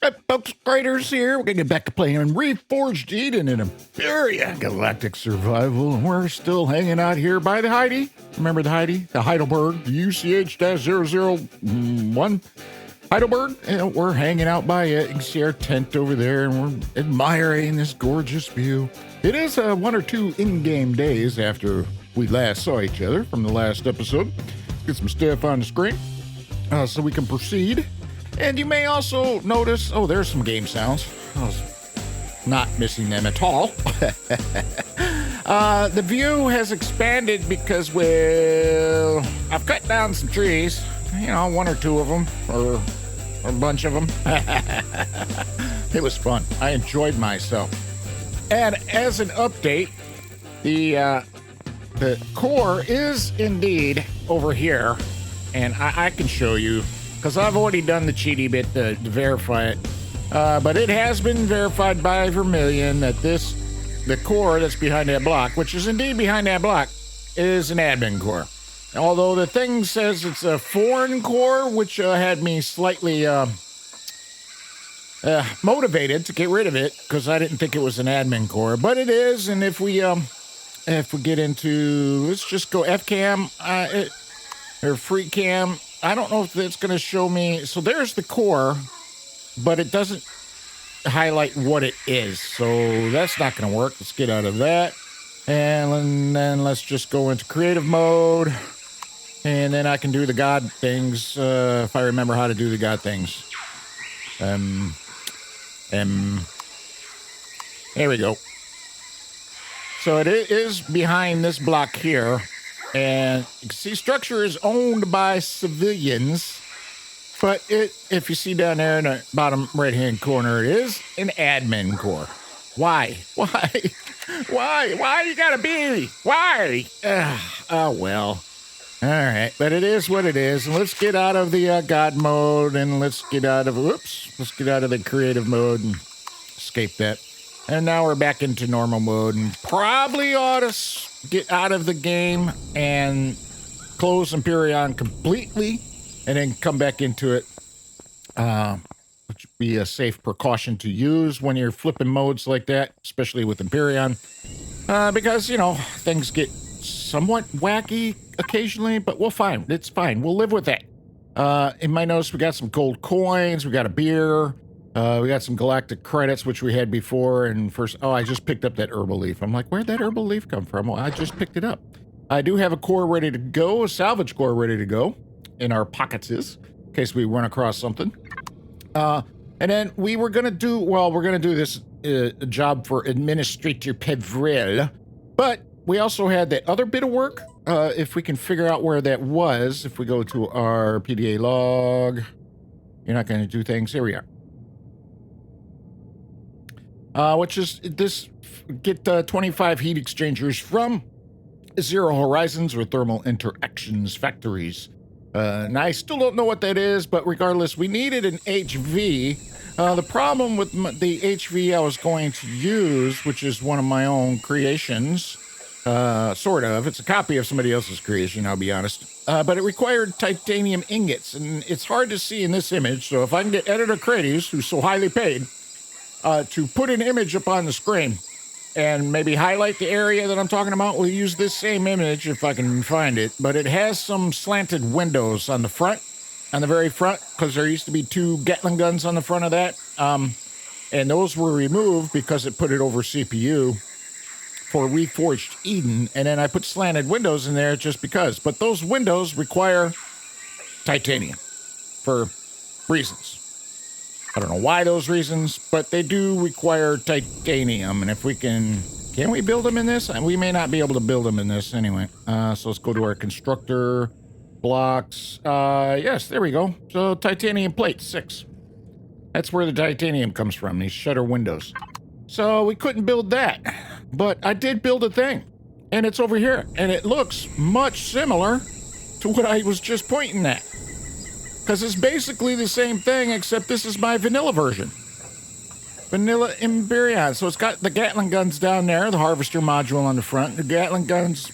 Hey folks, Craterz here. We're gonna get back to playing Reforged Eden in Empyrion Galactic Survival, and we're still hanging out here by the Heidi. Remember the Heidi? The Heidelberg, the UCH-001 Heidelberg. And we're hanging out by it. You can see our tent over there, and we're admiring this gorgeous view. It is 1 or 2 in-game days after we last saw each other from the last episode. Get some stuff on the screen so we can proceed. And you may also notice, oh, there's some game sounds. I was not missing them at all. The view has expanded because, well, I've cut down some trees. 1 or 2 of them, or a bunch of them. It was fun. I enjoyed myself. And as an update, the core is indeed over here. And I can show you, because I've already done the cheaty bit to verify it. But it has been verified by Vermillion that the core that's behind that block, which is indeed behind that block, is an admin core. Although the thing says it's a foreign core, which had me slightly motivated to get rid of it, because I didn't think it was an admin core. But it is, and if we get into, let's just go FCAM or FreeCam. I don't know if it's going to show me. So there's the core, but it doesn't highlight what it is. So that's not going to work. Let's get out of that. And then let's just go into creative mode. And then I can do the God things if I remember how to do the God things. There we go. So it is behind this block here. And you can see structure is owned by civilians, but if you see down there in the bottom right-hand corner, it is an admin core. Why you gotta be? Why? Oh, well. All right, but it is what it is. And let's get out of the God mode, and let's get out of the creative mode and escape that. And now we're back into normal mode, and probably ought to get out of the game and close Empyrion completely and then come back into it, which would be a safe precaution to use when you're flipping modes like that, especially with Empyrion, because, things get somewhat wacky occasionally, but it's fine. We'll live with that. In my notes, we got some gold coins, we got a beer, we got some galactic credits, which we had before. And I just picked up that herbal leaf. I'm like, where'd that herbal leaf come from? Well, I just picked it up. I do have a core ready to go, a salvage core ready to go in our pockets, in case we run across something. And then we're going to do this job for Administrator Pavrell. But we also had that other bit of work. If we can figure out where that was, if we go to our PDA log, you're not going to do things. Here we are. Which is this, get 25 heat exchangers from Zero Horizons or Thermal Interactions Factories. And I still don't know what that is, but regardless, we needed an HV. The problem with the HV I was going to use, which is one of my own creations, sort of. It's a copy of somebody else's creation, I'll be honest. But it required titanium ingots, and it's hard to see in this image. So if I can get Editor Craterz, who's so highly paid, to put an image up on the screen and maybe highlight the area that I'm talking about, we'll use this same image if I can find it. But it has some slanted windows on the very front, because there used to be 2 Gatling guns on the front of that. And those were removed because it put it over CPU for Reforged Eden. And then I put slanted windows in there just because. But those windows require titanium for reasons. I don't know why those reasons, but they do require titanium. And if we can we build them in this? We may not be able to build them in this anyway. So let's go to our constructor blocks. Yes, there we go. So titanium plate 6. That's where the titanium comes from, these shutter windows. So we couldn't build that, but I did build a thing, and it's over here, and it looks much similar to what I was just pointing at. Because it's basically the same thing, except this is my vanilla version. Vanilla Empyrion. So it's got the Gatling guns down there, the harvester module on the front, the Gatling guns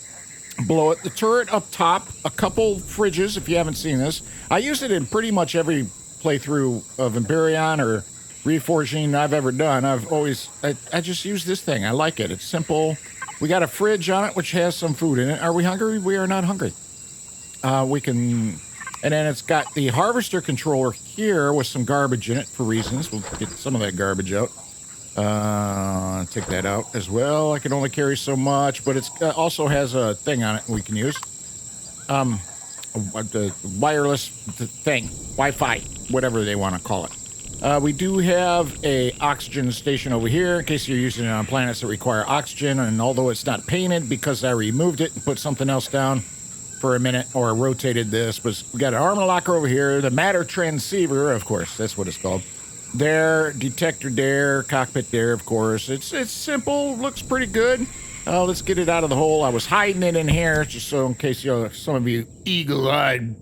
below it, the turret up top, a couple fridges if you haven't seen this. I use it in pretty much every playthrough of Empyrion or reforging I've ever done. I just use this thing. I like it. It's simple. We got a fridge on it, which has some food in it. Are we hungry? We are not hungry. We can, and then it's got the harvester controller here with some garbage in it for reasons. We'll get some of that garbage out. Take that out as well. I can only carry so much, but it's also has a thing on it we can use. The wireless thing, Wi-Fi, whatever they want to call it. We do have a oxygen station over here in case you're using it on planets that require oxygen. And although it's not painted because I removed it and put something else down for a minute or rotated this, but we got an armor locker over here, the matter transceiver, of course, that's what it's called. There, detector there, cockpit there, of course. It's simple, looks pretty good. Let's get it out of the hole. I was hiding it in here just so in case some of you eagle-eyed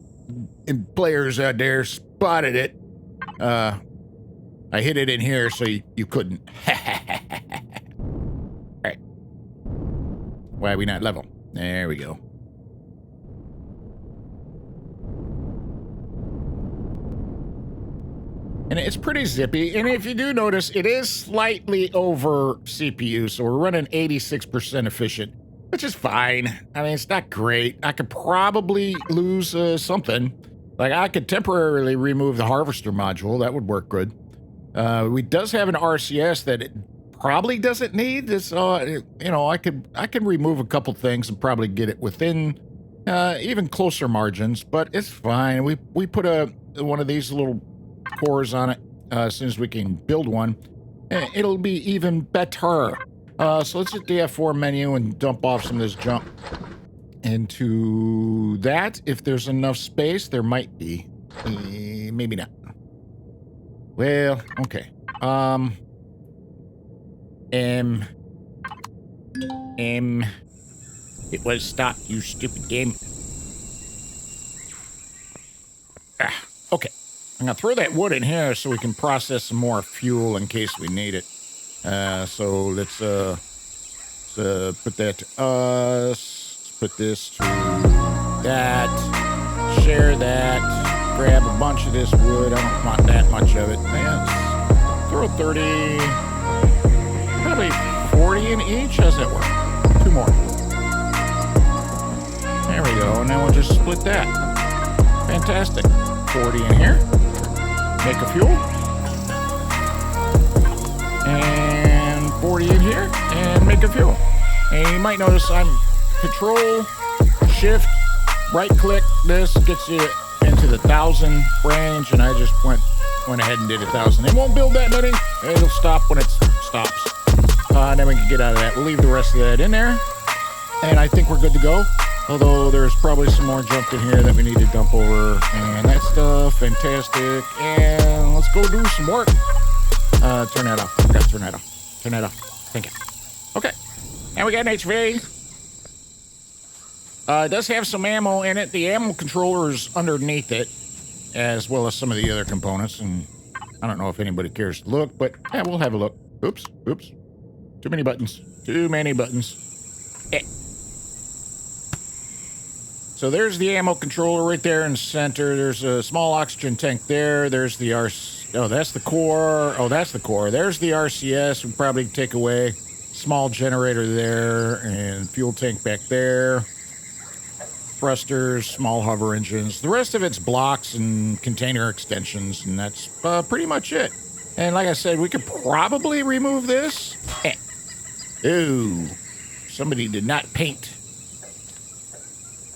players out there spotted it. I hid it in here so you couldn't. All right. Why are we not level? There we go. And it's pretty zippy. And if you do notice, it is slightly over CPU. So we're running 86% efficient, which is fine. I mean, it's not great. I could probably lose something. Like I could temporarily remove the harvester module. That would work good. We does have an RCS that it probably doesn't need. This, you know, I could remove a couple things and probably get it within even closer margins, but it's fine. We put one of these little cores on it as soon as we can build one. It'll be even better. So let's hit the F4 menu and dump off some of this junk into that. If there's enough space, there might be. Maybe not. Well, okay. It was stop, you stupid game. Okay. I'm gonna throw that wood in here so we can process some more fuel in case we need it. So let's put that to us. Let's put this to that. Share that. Grab a bunch of this wood. I don't want that much of it. Man, throw 30, probably 40 in each. How's that work? 2 more. There we go. And then we'll just split that. Fantastic. 40 in here. Make a fuel. And 40 in here. And make a fuel. And you might notice I'm Control, Shift, right click. This gets you into the 1,000 range. And I just went ahead and did 1,000. It won't build that many. It'll stop when it stops. Then we can get out of that. We'll leave the rest of that in there. And I think we're good to go. Although there's probably some more junk in here that we need to dump over. And that stuff, fantastic. And let's go do some work. Turn that off. Okay, turn that off. Turn that off. Thank you. Okay. Now we got an HV. It does have some ammo in it. The ammo controller is underneath it, as well as some of the other components. And I don't know if anybody cares to look, but yeah, we'll have a look. Oops. Oops. Too many buttons. Too many buttons. So there's the ammo controller right there in the center. There's a small oxygen tank there. There's the oh, that's the core. Oh, that's the core. There's the RCS. We'll probably take away. Small generator there and fuel tank back there. Thrusters, small hover engines. The rest of it's blocks and container extensions, and that's pretty much it. And like I said, we could probably remove this. Ooh, somebody did not paint.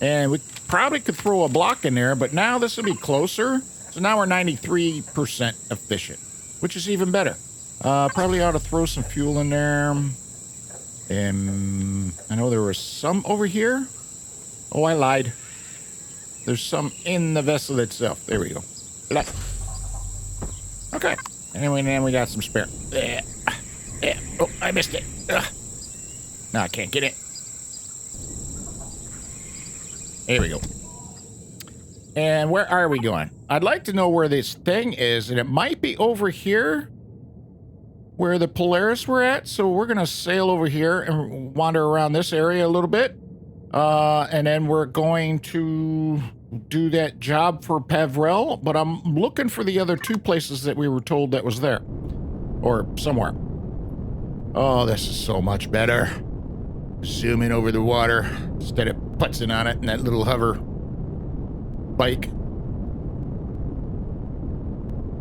And we probably could throw a block in there, but now this will be closer. So now we're 93% efficient, which is even better. Probably ought to throw some fuel in there. And I know there was some over here. Oh, I lied. There's some in the vessel itself. There we go. Okay. Anyway, then we got some spare. Oh, I missed it. No, I can't get it. There we go. And where are we going? I'd like to know where this thing is, and it might be over here where the Polaris were at. So we're going to sail over here and wander around this area a little bit. And then we're going to do that job for Pavrell, but I'm looking for the other 2 places that we were told that was there. Or somewhere. Oh, this is so much better. Zoom in over the water instead of putzing on it in that little hover bike.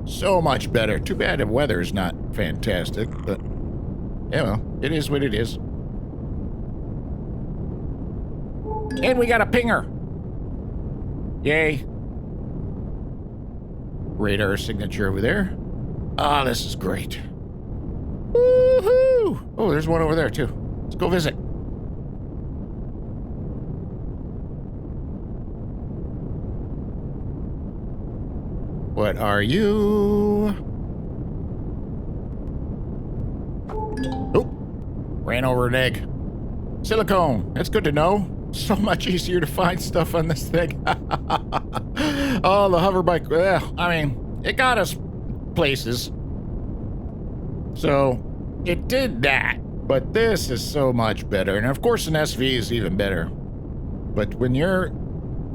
So much better. Too bad the weather's not fantastic, but yeah, well, it is what it is. And we got a pinger. Yay. Radar signature over there. Ah, this is great. Woohoo! Oh, there's one over there too. Let's go visit. What are you? Oh, ran over an egg. Silicone. That's good to know. So much easier to find stuff on this thing. Oh, the hover bike. Well, I mean, it got us places. So it did that. But this is so much better. And of course, an SV is even better. But when you're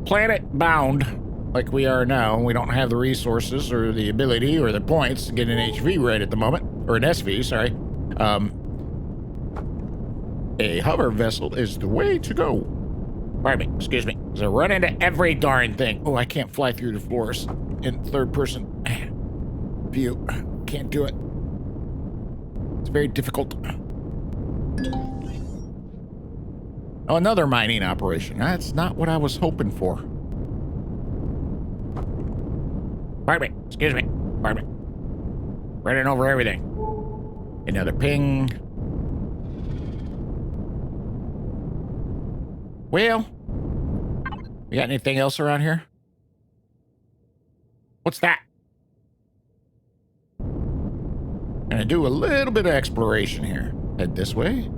planet bound, like we are now, we don't have the resources or the ability or the points to get an HV right at the moment, or an SV, sorry. A hover vessel is the way to go. Pardon me, excuse me. So run into every darn thing. Oh, I can't fly through the floors in third person view. Can't do it. It's very difficult. Oh, another mining operation. That's not what I was hoping for. Pardon me, excuse me, pardon me. Running over everything. Another ping. Well, you got anything else around here? What's that? Gonna do a little bit of exploration here. Head this way.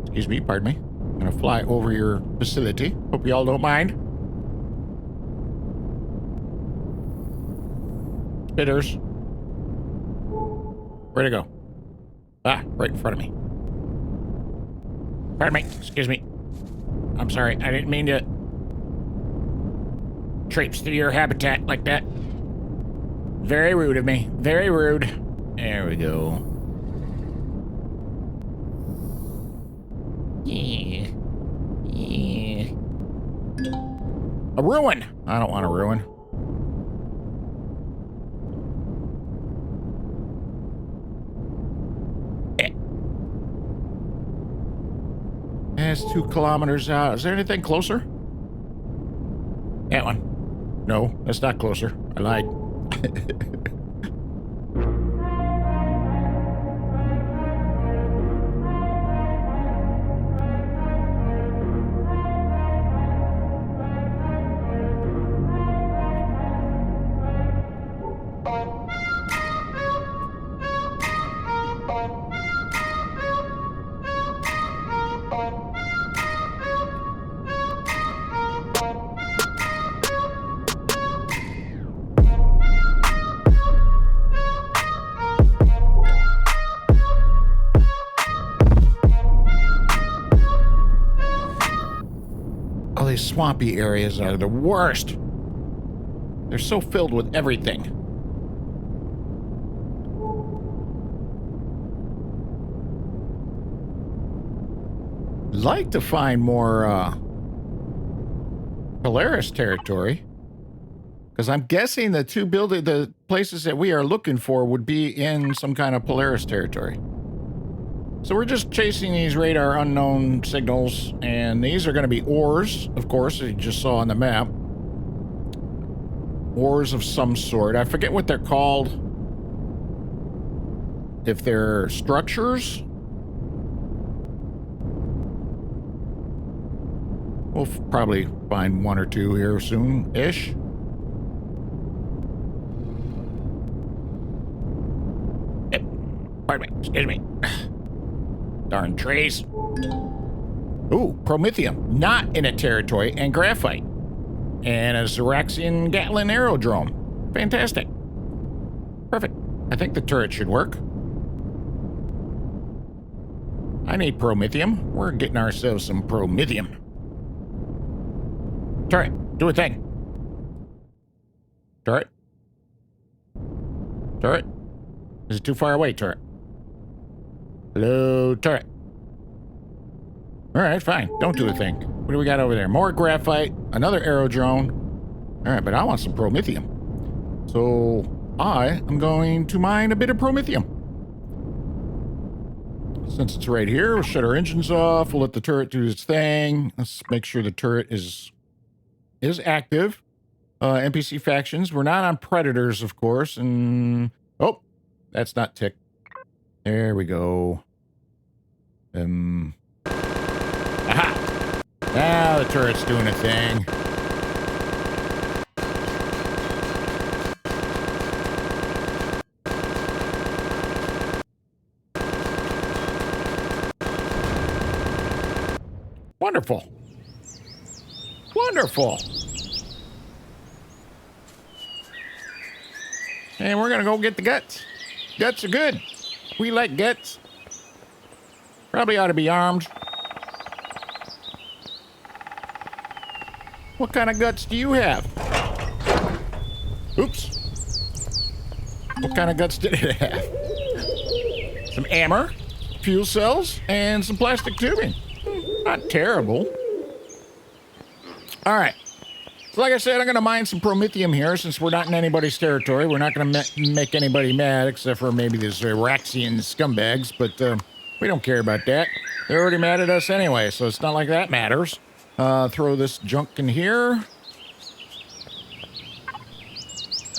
Excuse me, pardon me. I'm gonna fly over your facility. Hope you all don't mind. Spitters. Where'd it go? Ah, right in front of me. Pardon me, excuse me. I'm sorry, I didn't mean to traipse through your habitat like that. Very rude of me, very rude. There we go. Yeah. Yeah. A ruin! I don't want a ruin. It's 2 kilometers out. Is there anything closer? That one. No, that's not closer. I lied. Swampy areas are the worst. They're so filled with everything. I'd like to find more Polaris territory, because I'm guessing the places that we are looking for would be in some kind of Polaris territory. So we're just chasing these radar unknown signals, and these are going to be ores, of course, as you just saw on the map. Ores of some sort. I forget what they're called. If they're structures. We'll probably find 1 or 2 here soon-ish. Pardon me, excuse me. Darn trace. Ooh, promethium. Not in a territory, and graphite. And a Xeraxian Gatlin aerodrome. Fantastic. Perfect. I think the turret should work. I need promethium. We're getting ourselves some promethium. Turret, do a thing. Turret. Turret. Is it too far away, turret? Hello, turret. All right, fine. Don't do a thing. What do we got over there? More graphite, another aerodrone. All right, but I want some promethium. So I am going to mine a bit of promethium. Since it's right here, we'll shut our engines off. We'll let the turret do its thing. Let's make sure the turret is active. NPC factions. We're not on predators, of course. And oh, that's not tick. There we go. Aha! Now the turret's doing a thing. Wonderful. Wonderful. And we're gonna go get the guts. Guts are good. We like guts. Probably ought to be armed. What kind of guts do you have? Oops. What kind of guts did it have? Some amber, fuel cells, and some plastic tubing. Not terrible. All right. So like I said, I'm going to mine some promethium here since we're not in anybody's territory. We're not going to make anybody mad except for maybe these Iraxian scumbags, but we don't care about that. They're already mad at us anyway, so it's not like that matters. Throw this junk in here.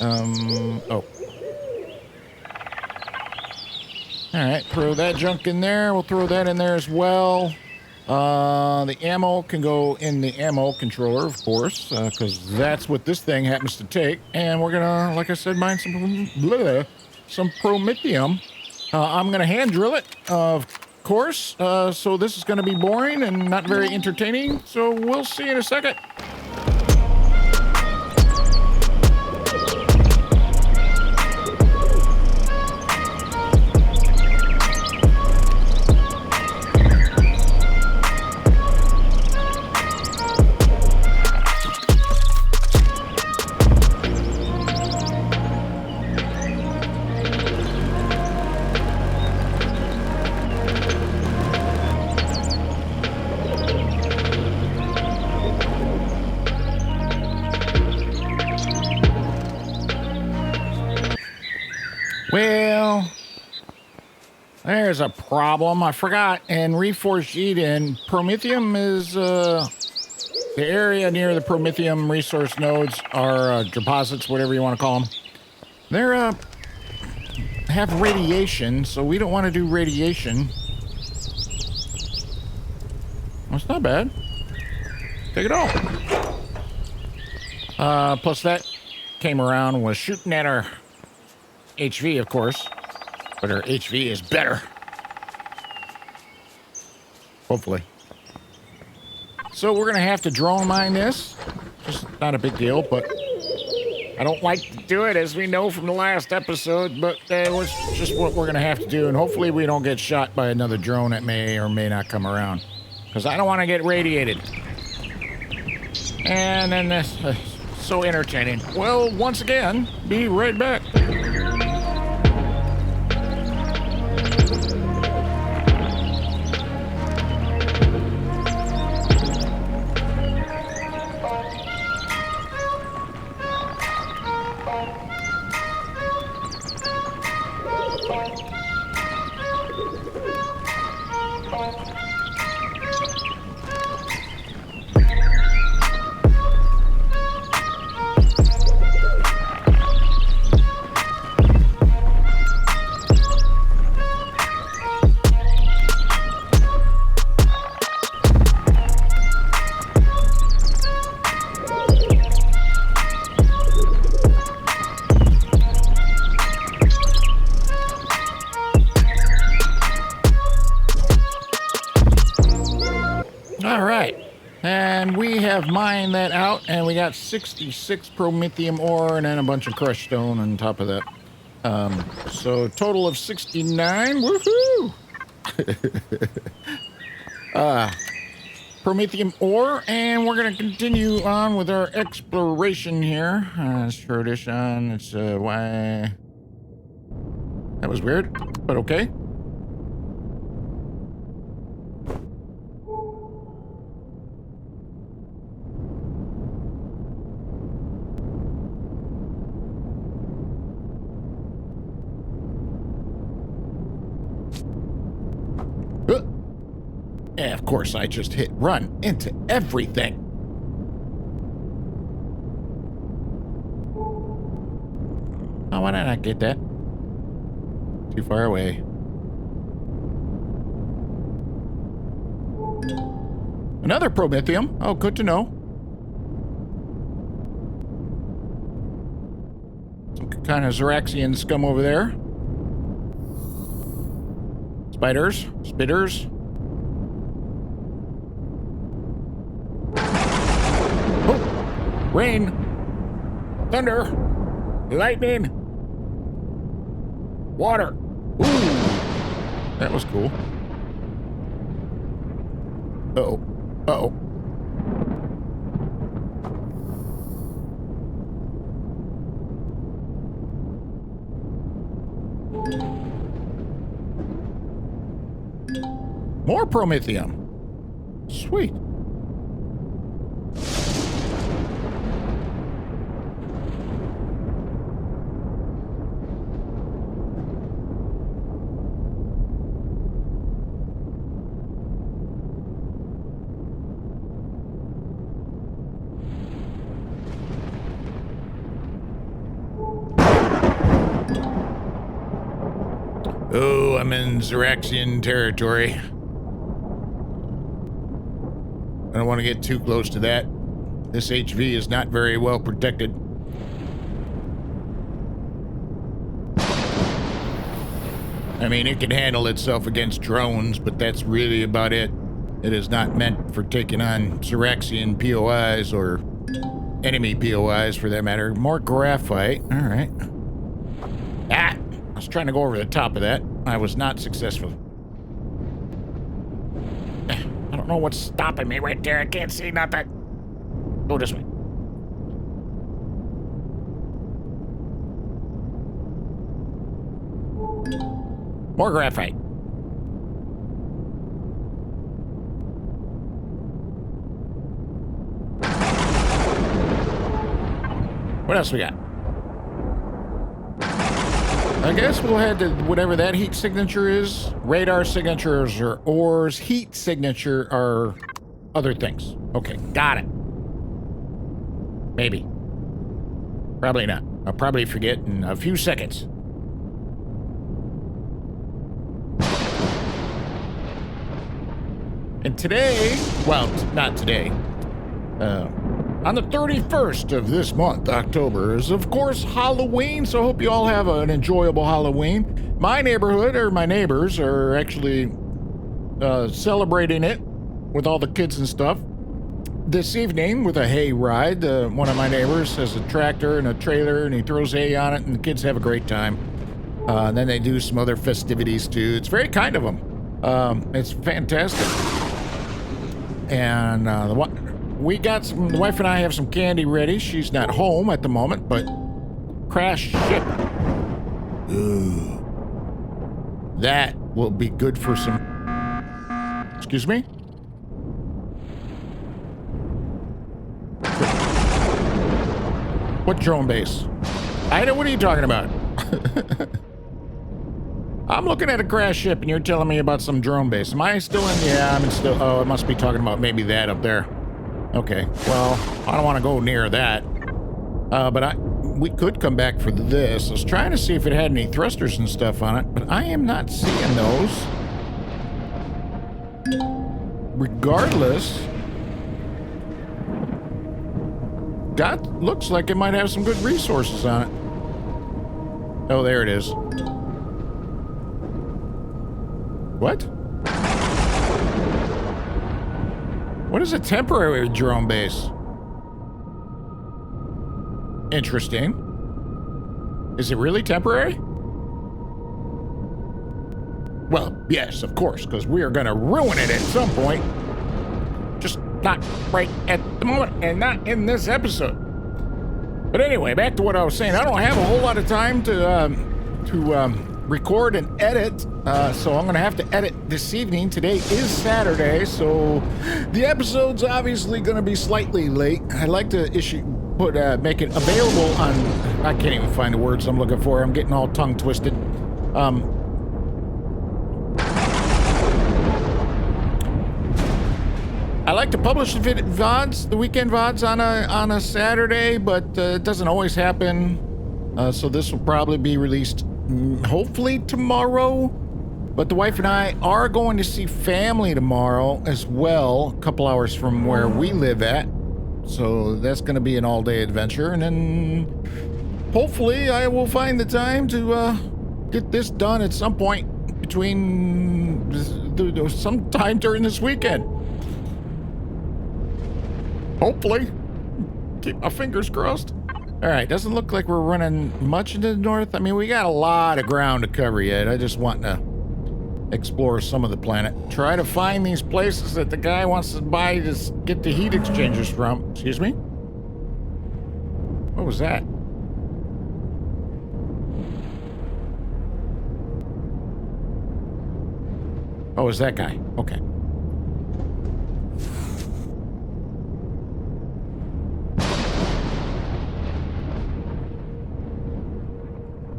Oh. All right, throw that junk in there. We'll throw that in there as well. The ammo can go in the ammo controller, of course, because that's what this thing happens to take. And we're gonna, like I said, mine some promethium. I'm gonna hand drill it, of course. So this is gonna be boring and not very entertaining. So we'll see in a second. Well, there's a problem. I forgot. In Reforged Eden, promethium is the area near the promethium resource nodes, or deposits, whatever you want to call them. They're have radiation, so we don't want to do radiation. Well, it's not bad. Take it all. Plus that came around, was shooting at our HV, of course, but our HV is better. Hopefully. So we're gonna have to drone mine this. Just not a big deal, but I don't like to do it, as we know from the last episode, but it was just what we're gonna have to do, and hopefully we don't get shot by another drone that may or may not come around, because I don't want to get radiated. And then this, so entertaining. Well, once again, be right back. Mine that out, and we got 66 promethium ore and then a bunch of crushed stone on top of that. So total of 69. Woohoo! Promethium ore, and we're gonna continue on with our exploration here. Let's throw this on. It's why that was weird, but okay. And of course, I just hit run into everything. Oh, why did I not get that? Too far away. Another promethium. Oh, good to know. Some kind of Xeraxian scum over there. Spiders. Spitters. Oh! Rain. Thunder. Lightning. Water. Ooh. That was cool. Uh-oh. Uh-oh. More promethium. Sweet. Oh, I'm in Xeraxian territory. I don't want to get too close to that. This HV is not very well protected. I mean, it can handle itself against drones, but that's really about it. It is not meant for taking on Xeraxian POIs or enemy POIs for that matter. More graphite. All right. Ah! I was trying to go over the top of that. I was not successful. I don't know what's stopping me right there. I can't see nothing. Go this way. More graphite. What else we got? I guess we'll head to whatever that heat signature is. Radar signatures are ores. Heat signature are other things. Okay, got it. Maybe. Probably not. I'll probably forget in a few seconds. And today, well, not today, on the 31st of this month, October, is of course Halloween, so I hope you all have an enjoyable Halloween. My neighborhood, or my neighbors, are actually celebrating it with all the kids and stuff. This evening, with a hay ride, one of my neighbors has a tractor and a trailer, and he throws hay on it, and the kids have a great time. And then they do some other festivities, too. It's very kind of them. It's fantastic. And we got some, the wife and I have some candy ready. She's not home at the moment, but crash ship. Ooh. That will be good for some... Excuse me? What drone base? Ida, what are you talking about? I'm looking at a crash ship and you're telling me about some drone base. Am I still in? Yeah, I'm still... Oh, it must be talking about maybe that up there. Okay, well, I don't want to go near that. But we could come back for this. I was trying to see if it had any thrusters and stuff on it, but I am not seeing those. Regardless, that looks like it might have some good resources on it. Oh, there it is. What? What is a temporary drone base? Interesting. Is it really temporary? Well, yes, of course, because we are going to ruin it at some point. Just not right at the moment, and not in this episode. But anyway, back to what I was saying. I don't have a whole lot of time to record and edit, so I'm gonna have to edit this evening. Today is Saturday, so the episode's obviously gonna be slightly late. I'd like to make it available on, I can't even find the words I'm looking for. I'm getting all tongue twisted. I like to publish the VODs, the weekend VODs on a Saturday, but it doesn't always happen. So this will probably be released hopefully tomorrow. But the wife and I are going to see family tomorrow as well, a couple hours from where we live at. So that's going to be an all-day adventure. And then hopefully I will find the time to get this done at some point between sometime during this weekend. Hopefully. Keep my fingers crossed. All right, doesn't look like we're running much into the north. I mean, we got a lot of ground to cover yet. I just want to explore some of the planet. Try to find these places that the guy wants to buy to get the heat exchangers from. Excuse me? What was that? Oh, is that guy? Okay.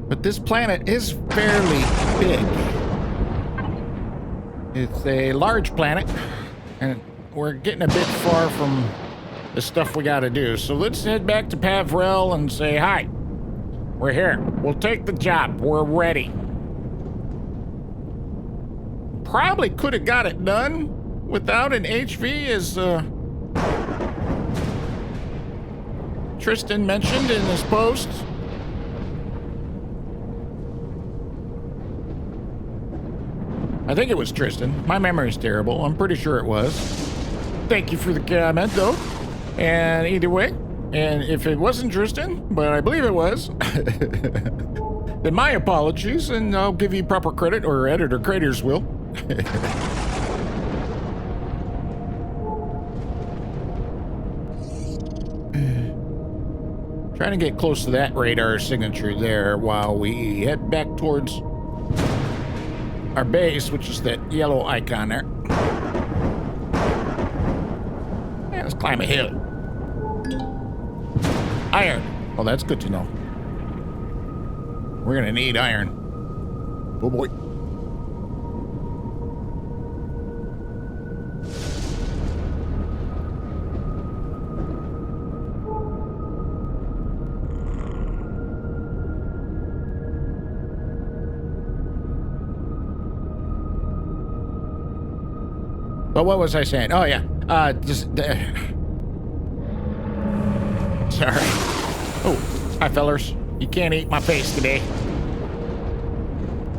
But this planet is fairly big. It's a large planet, and we're getting a bit far from the stuff we gotta do. So let's head back to Pavrell and say, hi, we're here. We'll take the job. We're ready. Probably could have got it done without an HV, as Tristan mentioned in his post. I think it was Tristan. My memory's terrible. I'm pretty sure it was. Thank you for the comment, though. And either way, and if it wasn't Tristan, but I believe it was, then my apologies, and I'll give you proper credit, or editor Craterz will. Trying to get close to that radar signature there while we head back towards our base, which is that yellow icon there. Yeah, let's climb a hill. Iron. Well, that's good to know. We're gonna need iron. Oh boy. But what was I saying? Oh, yeah. Sorry. Oh, hi, fellers. You can't eat my face today.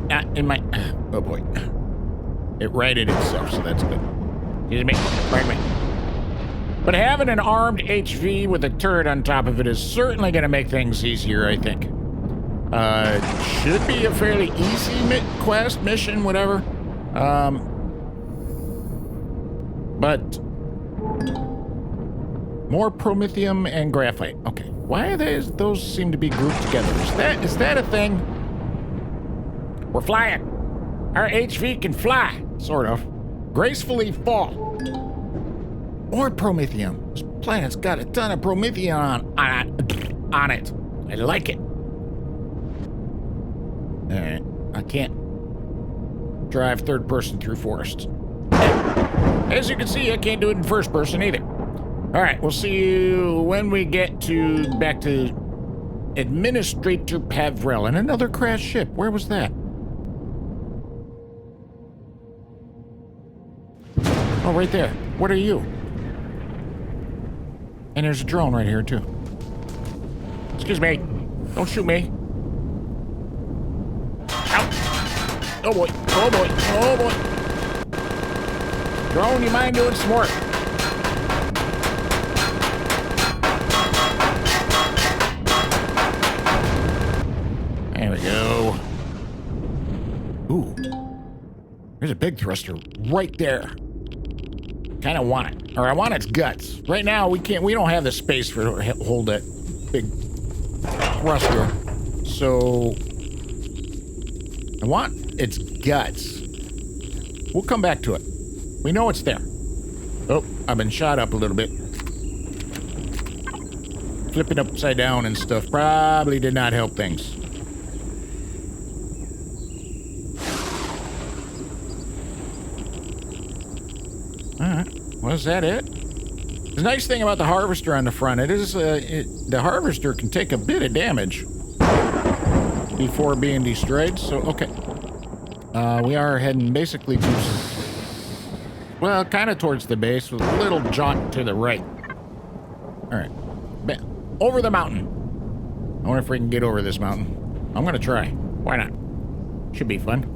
Not in my... Oh, boy. It righted itself, so that's good. Excuse me. Pardon me. But having an armed HV with a turret on top of it is certainly going to make things easier, I think. Should be a fairly easy quest, mission, whatever. But more promethium and graphite. Okay, why are those seem to be grouped together? Is that a thing? We're flying. Our HV can fly, sort of. Gracefully fall. More promethium. This planet's got a ton of promethium on it. I like it. All right, I can't drive third person through forests. As you can see, I can't do it in first person either. All right, we'll see you when we get back to Administrator Pavrell. And another crashed ship. Where was that? Oh, right there. What are you? And there's a drone right here, too. Excuse me. Don't shoot me. Ow. Oh, boy. Oh, boy. Oh, boy. Drone, you mind doing some work? There we go. Ooh. There's a big thruster right there. Kind of want it. Or I want its guts. Right now, we don't have the space for to hold that big thruster. So I want its guts. We'll come back to it. We know it's there. Oh, I've been shot up a little bit. Flipping upside down and stuff probably did not help things. Alright, was that it? The nice thing about the harvester on the front, the harvester can take a bit of damage before being destroyed, so okay. We are heading basically to, well, kind of towards the base with a little jaunt to the right. Alright, over the mountain. I wonder if we can get over this mountain. I'm gonna try. Why not? Should be fun.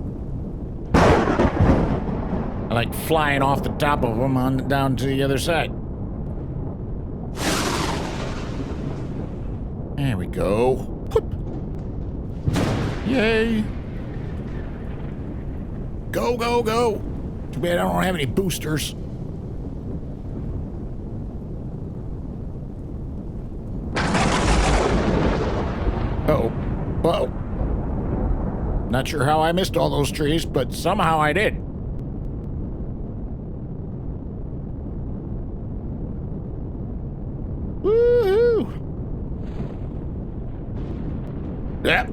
I like flying off the top of them on down to the other side. There we go. Whoop. Yay. Go, go, go. Too bad I don't have any boosters. Uh-oh. Uh-oh. Not sure how I missed all those trees, but somehow I did. Woohoo! Yep.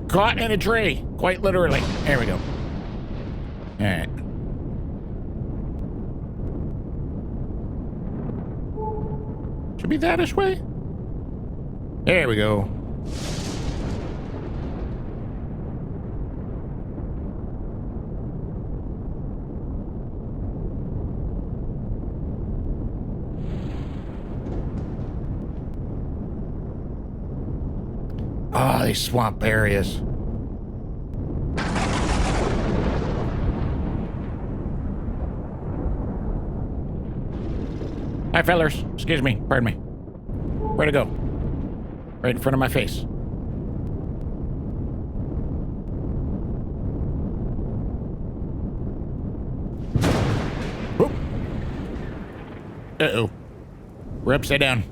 Caught in a tree, quite literally. There we go. All right. Should be that-ish way. There we go. Ah, these swamp areas. Hi, fellers. Excuse me. Pardon me. Where'd it go? Right in front of my face. Whoop. Uh-oh. We're upside down.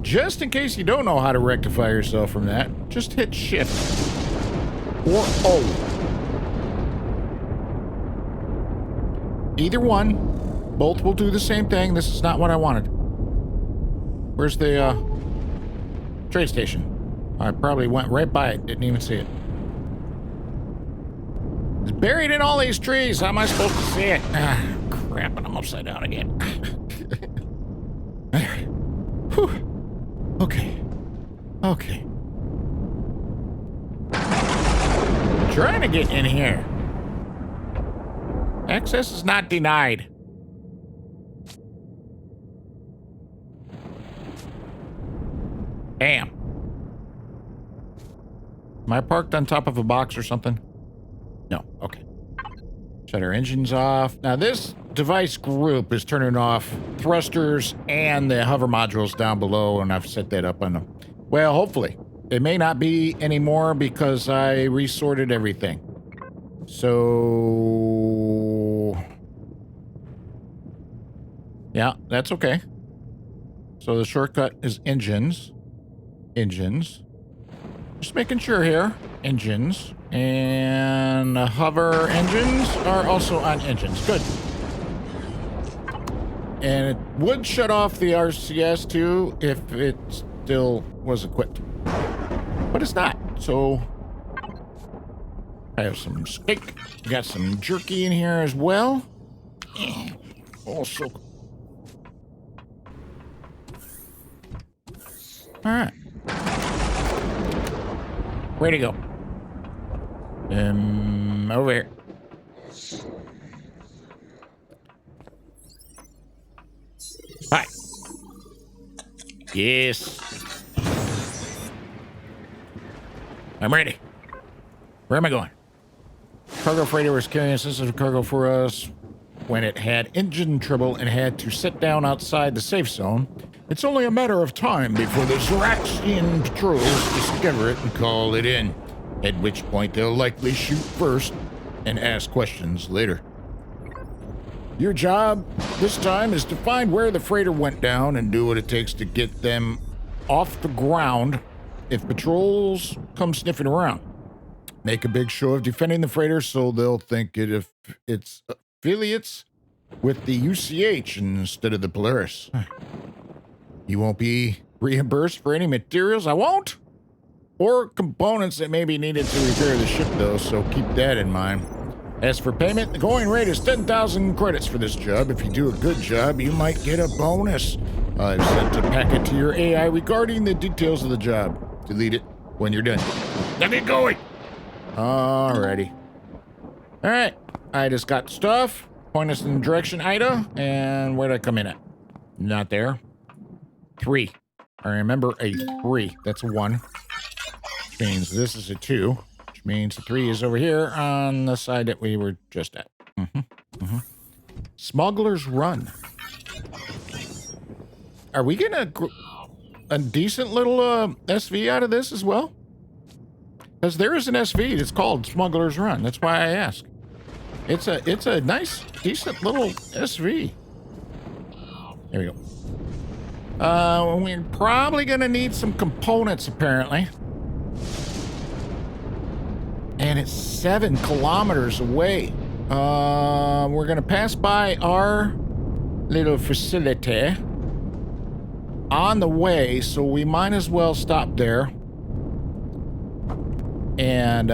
Just in case you don't know how to rectify yourself from that, just hit shift or O. Either one. Both will do the same thing. This is not what I wanted. Where's the trade station? I probably went right by it. Didn't even see it. It's buried in all these trees. How am I supposed to see it? Ah, crap, and I'm upside down again. Whew. Okay. Okay. I'm trying to get in here. Access is not denied. Damn. Am I parked on top of a box or something? No. Okay. Shut our engines off. Now this device group is turning off thrusters and the hover modules down below, and I've set that up on them. Well, hopefully. It may not be anymore because I resorted everything. So... yeah, that's okay. So the shortcut is engines. Engines. Just making sure here. Engines. And the hover engines are also on engines. Good. And it would shut off the RCS too if it still was equipped. But it's not. So I have some steak. Got some jerky in here as well. Also. Alright. Where'd he go? Over here. Hi. Yes. I'm ready. Where am I going? Cargo freighter was carrying sensitive cargo for us when it had engine trouble and had to sit down outside the safe zone. It's only a matter of time before the Zoraxian patrols discover it and call it in, at which point they'll likely shoot first and ask questions later. Your job this time is to find where the freighter went down and do what it takes to get them off the ground if patrols come sniffing around. Make a big show of defending the freighter so they'll think if it's affiliates with the UCH instead of the Polaris. You won't be reimbursed for any materials, I won't, or components that may be needed to repair the ship though, so keep that in mind. As for payment, the going rate is 10,000 credits for this job. If you do a good job, you might get a bonus. I've sent a packet to your AI regarding the details of the job. Delete it when you're done. Let me going! Alrighty. Alright, I just got stuff. Point us in the direction, Ida. And where'd I come in at? Not there. 3. I remember a 3. That's a 1. Which means this is a 2. Which means the 3 is over here on the side that we were just at. Smuggler's Run. Are we getting a decent little SV out of this as well? Because there is an SV that's called Smuggler's Run. That's why I ask. It's a nice, decent little SV. There we go. We're probably going to need some components, apparently. And it's 7 kilometers away. We're going to pass by our little facility on the way, so we might as well stop there and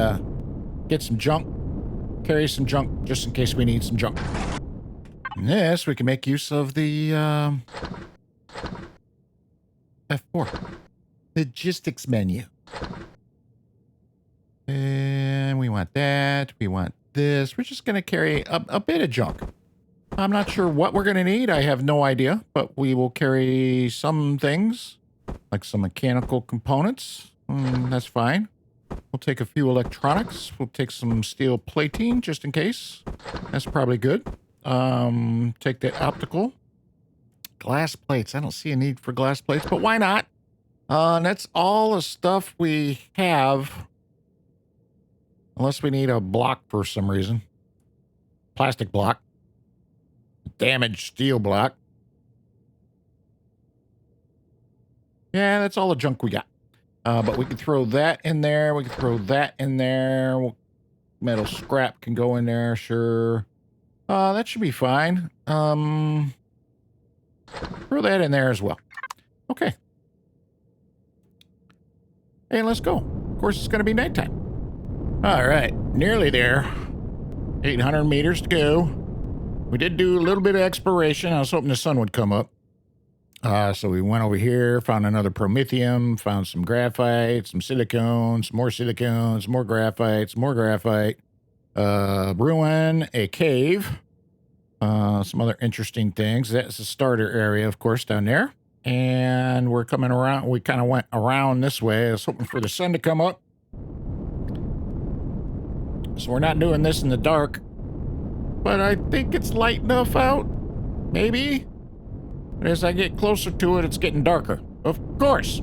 get some junk, carry some junk just in case we need some junk. And this, we can make use of the F4 logistics menu. And we want that. We want this. We're just going to carry a bit of junk. I'm not sure what we're going to need. I have no idea, but we will carry some things, like some mechanical components. That's fine. We'll take a few electronics. We'll take some steel plating just in case. That's probably good. Take the optical. Glass plates. I don't see a need for glass plates, but why not? That's all the stuff we have. Unless we need a block for some reason. Plastic block. Damaged steel block. Yeah, that's all the junk we got. But we can throw that in there. We can throw that in there. Metal scrap can go in there, sure. That should be fine. Throw that in there as well. Okay. Hey, let's go. Of course, it's going to be nighttime. All right, nearly there. 800 meters to go. We did do a little bit of exploration. I was hoping the sun would come up. So we went over here, found another promethium, found some graphite, some silicones, more graphite, some more graphite, ruin, a cave, some other interesting things. That's the starter area, of course, down there. And we're coming around. We kind of went around this way. I was hoping for the sun to come up. So we're not doing this in the dark. But I think it's light enough out. Maybe. But as I get closer to it, it's getting darker. Of course.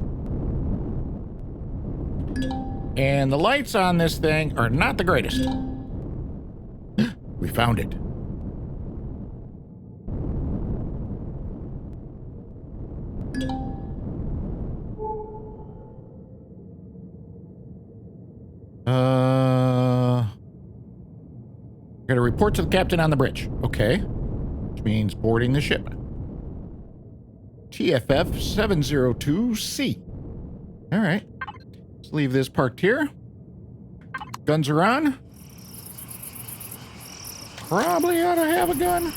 And the lights on this thing are not the greatest. We found it. Got to report to the captain on the bridge. Okay. Which means boarding the ship. TFF 702C. All right. Let's leave this parked here. Guns are on. Probably ought to have a gun.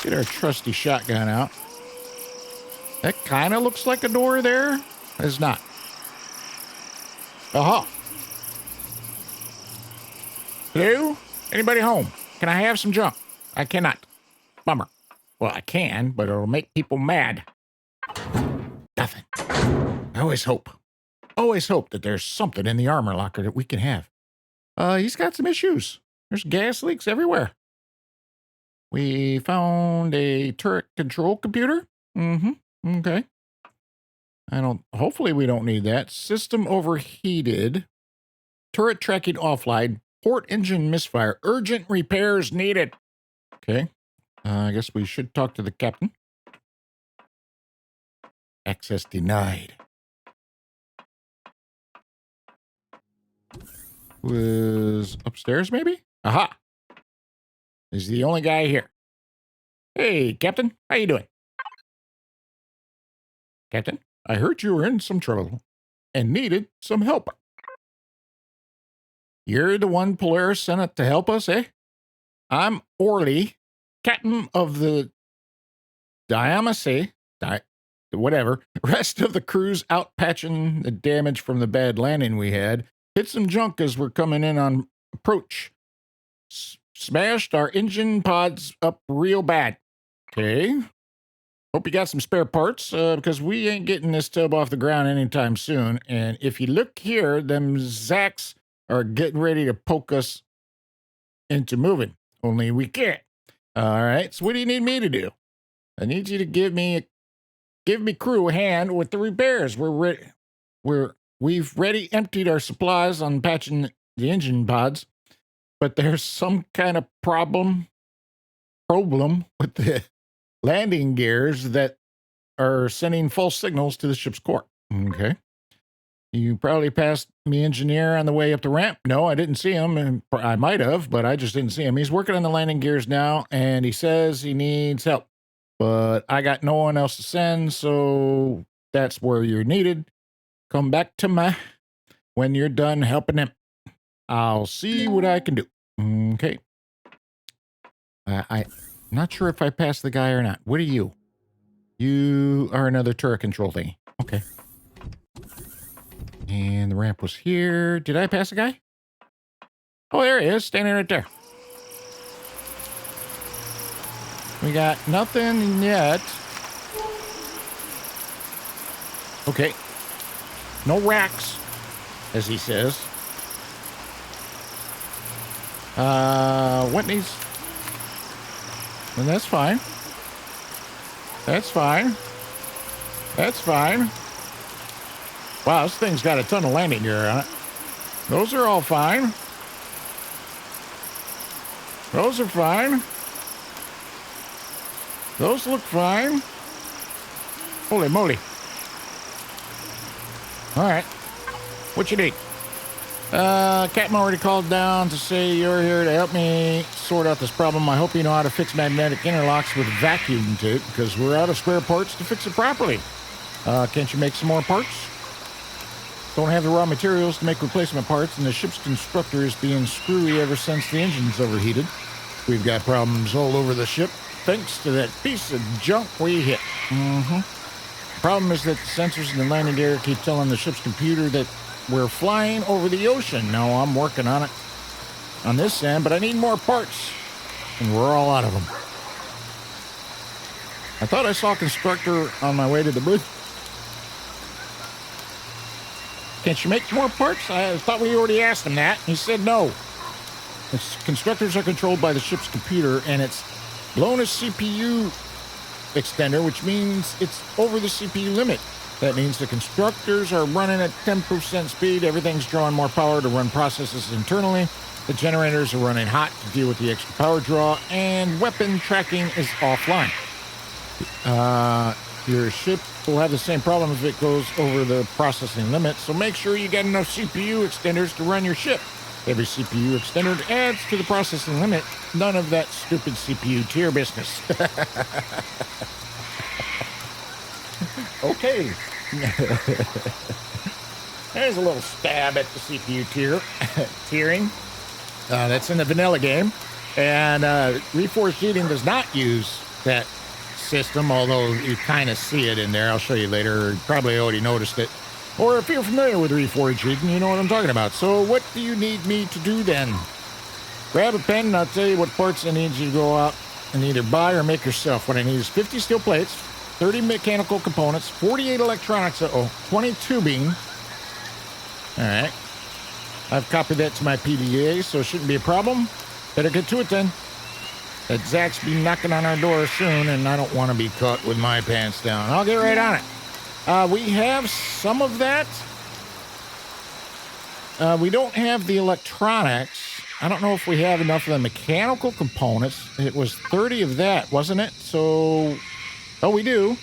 Get our trusty shotgun out. That kind of looks like a door there. It's not. Aha. Hello? Anybody home? Can I have some junk? I cannot. Bummer. Well, I can, but it'll make people mad. Nothing. I always hope that there's something in the armor locker that we can have. He's got some issues. There's gas leaks everywhere. We found a turret control computer. Okay. Hopefully we don't need that. System overheated. Turret tracking offline. Port engine misfire. Urgent repairs needed. Okay. I guess we should talk to the captain. Access denied. Was upstairs, maybe? Aha! He's the only guy here. Hey, Captain. How you doing? Captain, I heard you were in some trouble and needed some help. You're the one Polaris sent it to help us, eh? I'm Orly, captain of the whatever. Rest of the crew's out patching the damage from the bad landing we had. Hit some junk as we're coming in on approach. Smashed our engine pods up real bad. Okay. Hope you got some spare parts, because we ain't getting this tub off the ground anytime soon. And if you look here, them Zacks are getting ready to poke us into moving. Only we can't. All right. So what do you need me to do? I need you to give me crew a hand with the repairs. We've already emptied our supplies on patching the engine pods, but there's some kind of problem with the landing gears that are sending false signals to the ship's core. Okay. You probably passed me engineer on the way up the ramp. No, I didn't see him, and I might have, but I just didn't see him. He's working on the landing gears now, and he says he needs help, but I got no one else to send, so that's where you're needed. Come back to me when you're done helping him. I'll see what I can do. Okay. I'm not sure if I passed the guy or not. What are you? You are another turret control thing. Okay. And the ramp was here. Did I pass the guy? Oh, there he is, standing right there. We got nothing yet. Okay. No racks, as he says. Whitney's. And that's fine. That's fine. That's fine. Wow, this thing's got a ton of landing gear on it. Those are all fine. Those are fine. Those look fine. Holy moly. All right. What you need? Captain already called down to say you're here to help me sort out this problem. I hope you know how to fix magnetic interlocks with vacuum tape, because we're out of spare parts to fix it properly. Can't you make some more parts? Don't have the raw materials to make replacement parts, and the ship's constructor is being screwy ever since the engine's overheated. We've got problems all over the ship, thanks to that piece of junk we hit. The problem is that the sensors in the landing gear keep telling the ship's computer that we're flying over the ocean. Now I'm working on it on this end, but I need more parts, and we're all out of them. I thought I saw a constructor on my way to the booth. Can't you make more parts? I thought we already asked him that. He said no. Constructors are controlled by the ship's computer, and it's blown a CPU extender, which means it's over the CPU limit. That means the constructors are running at 10% speed. Everything's drawing more power to run processes internally. The generators are running hot to deal with the extra power draw, and weapon tracking is offline. Your ship will have the same problem if it goes over the processing limit, so make sure you get enough CPU extenders to run your ship. Every CPU extender adds to the processing limit. None of that stupid CPU tier business. Okay. There's a little stab at the CPU tiering. That's in the vanilla game. And Reforged Eden does not use that system, although you kind of see it in there. I'll show you later. You probably already noticed it. Or if you're familiar with Reforged Eden, you know what I'm talking about. So what do you need me to do then? Grab a pen and I'll tell you what parts I need you to go out and either buy or make yourself. What I need is 50 steel plates, 30 mechanical components, 48 electronics, 20 tubing. All right. I've copied that to my PDA, so it shouldn't be a problem. Better get to it then. That Zach's be knocking on our door soon, and I don't want to be caught with my pants down. I'll get right on it. We have some of that. We don't have the electronics. I don't know if we have enough of the mechanical components. It was 30 of that, wasn't it? So, oh, we do.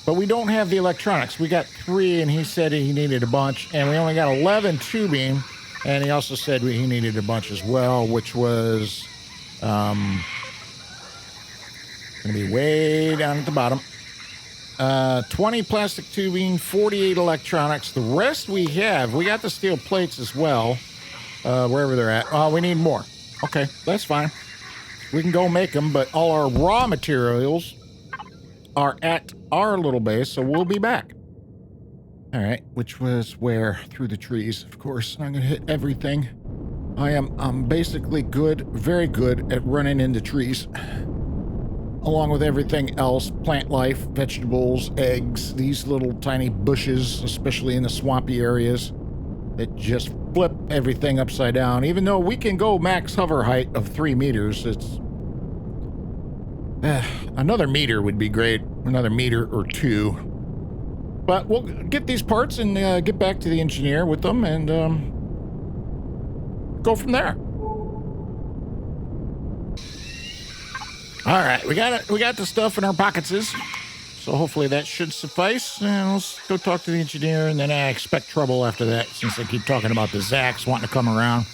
But we don't have the electronics. We got 3, and he said he needed a bunch. And we only got 11 tubing. And he also said he needed a bunch as well, which was going to be way down at the bottom. 20 plastic tubing, 48 electronics. The rest we have. We got the steel plates as well, wherever they're at. Oh, we need more. Okay, that's fine. We can go make them, but all our raw materials are at our little base, so we'll be back. All right, which was where? Through the trees, of course. I'm gonna hit everything. I'm basically good, very good at running into trees. Along with everything else, plant life, vegetables, eggs, these little tiny bushes, especially in the swampy areas, that just flip everything upside down. Even though we can go max hover height of 3 meters, it's... another meter would be great. Another meter or 2. But we'll get these parts and get back to the engineer with them and go from there. All right, we got the stuff in our pockets, so hopefully that should suffice. And let's go talk to the engineer, and then I expect trouble after that since they keep talking about the Zacks wanting to come around.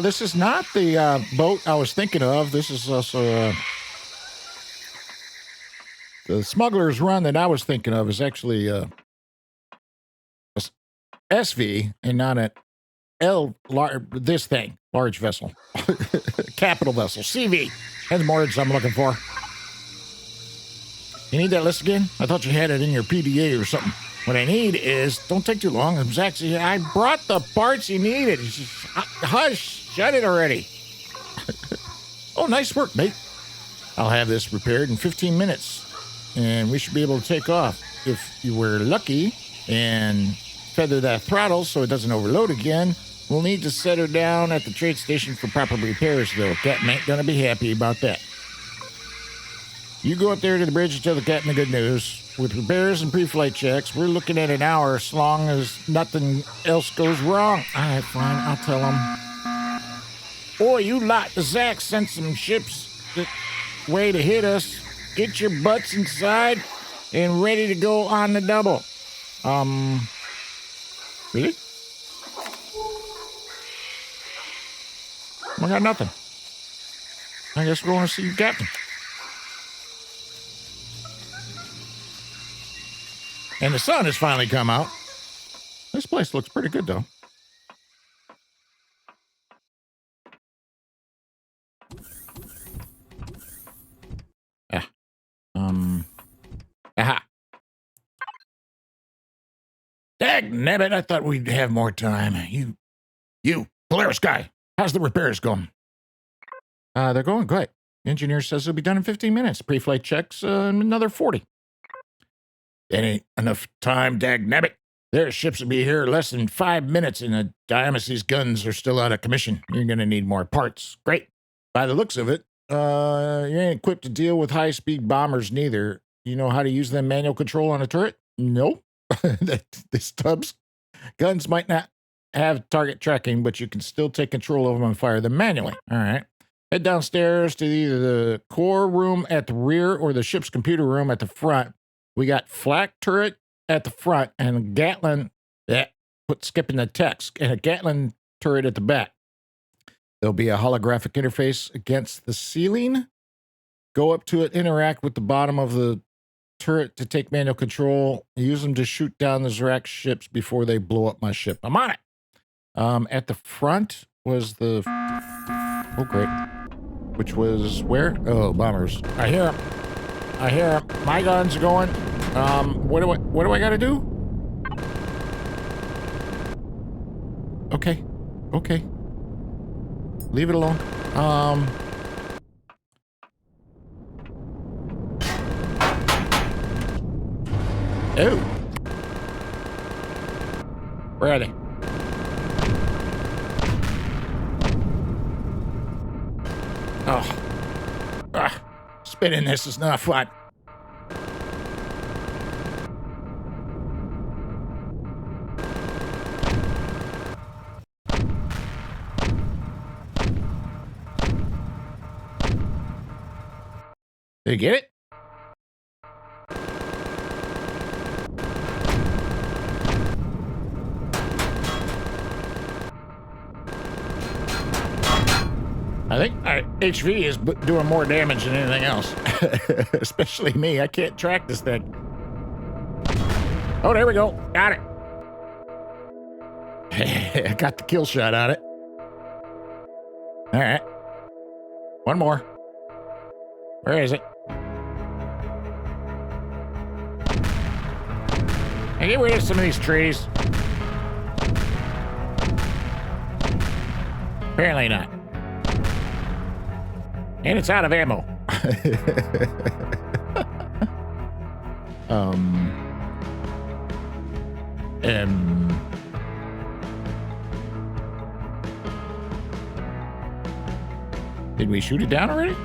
This is not the boat I was thinking of. This is also... the smuggler's run that I was thinking of is actually a SV and not an this thing, large vessel, capital vessel, CV. And the words I'm looking for. You need that list again? I thought you had it in your PDA or something. What I need is, don't take too long. I brought the parts you needed. Hush, shut it already. Oh, nice work, mate. I'll have this repaired in 15 minutes. And we should be able to take off. If you were lucky and feather that throttle so it doesn't overload again, we'll need to set her down at the trade station for proper repairs, though. Captain ain't gonna be happy about that. You go up there to the bridge and tell the captain the good news. With repairs and pre-flight checks, we're looking at an hour as long as nothing else goes wrong. All right, fine, I'll tell him. Boy, you lot, the Zacks sent some ships that way to hit us. Get your butts inside and ready to go on the double. Really? I got nothing. I guess we're going to see you, Captain. And the sun has finally come out. This place looks pretty good, though. Aha. Dagnabbit, I thought we'd have more time. You, Polaris guy, how's the repairs going? They're going great. The engineer says it'll be done in 15 minutes. Pre-flight checks, another 40. That ain't enough time, dagnabbit. Their ships will be here less than 5 minutes, and the Dionysus guns are still out of commission. You're gonna need more parts. Great. By the looks of it, you ain't equipped to deal with high-speed bombers neither. You know how to use them manual control on a turret? Nope. The Stubbs guns might not have target tracking, but you can still take control of them and fire them manually. All right. Head downstairs to either the core room at the rear or the ship's computer room at the front. We got flak turret at the front and a Gatling, skipping the text, and a Gatling turret at the back. There'll be a holographic interface against the ceiling. Go up to it, interact with the bottom of the turret to take manual control. Use them to shoot down the Zrak ships before they blow up my ship. I'm on it. At the front was the... Oh, great. Which was where? Oh, bombers. I hear them. I hear them. My guns are going. What do I gotta do? Okay. Okay. Leave it alone. Oh. Where are they? Oh. Spinning this is not fun. Did you get it? I think HV is doing more damage than anything else. Especially me. I can't track this thing. Oh, there we go. Got it. I got the kill shot on it. All right. One more. Where is it? I get rid of some of these trees. Apparently not. And it's out of ammo. Did we shoot it down already?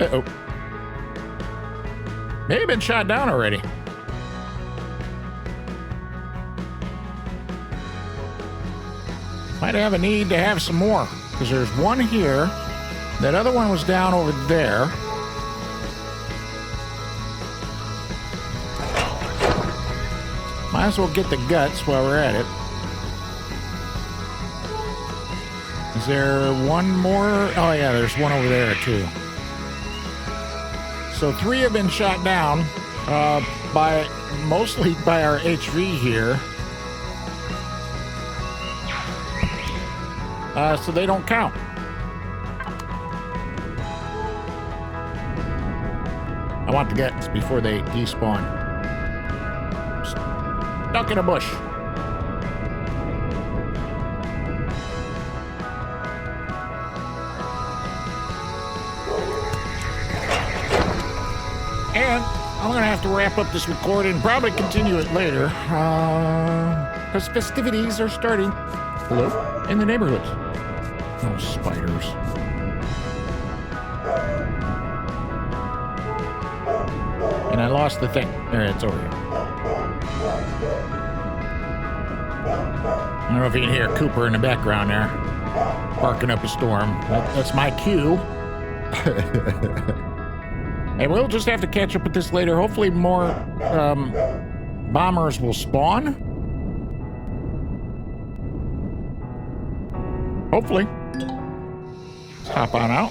Uh-oh. May have been shot down already. Might have a need to have some more, because there's one here. That other one was down over there. Might as well get the guts while we're at it. Is there one more? Oh yeah, there's one over there too. So 3 have been shot down, mostly by our HV here. So they don't count. I want the guts before they despawn. Stuck in a bush. And I'm gonna have to wrap up this recording, probably continue it later, because festivities are starting. Hello? In the neighborhoods. Oh, spiders. And I lost the thing. There, it's over here. I don't know if you can hear Cooper in the background there, barking up a storm. That's my cue. And we'll just have to catch up with this later. Hopefully more bombers will spawn. Hopefully. Let's hop on out.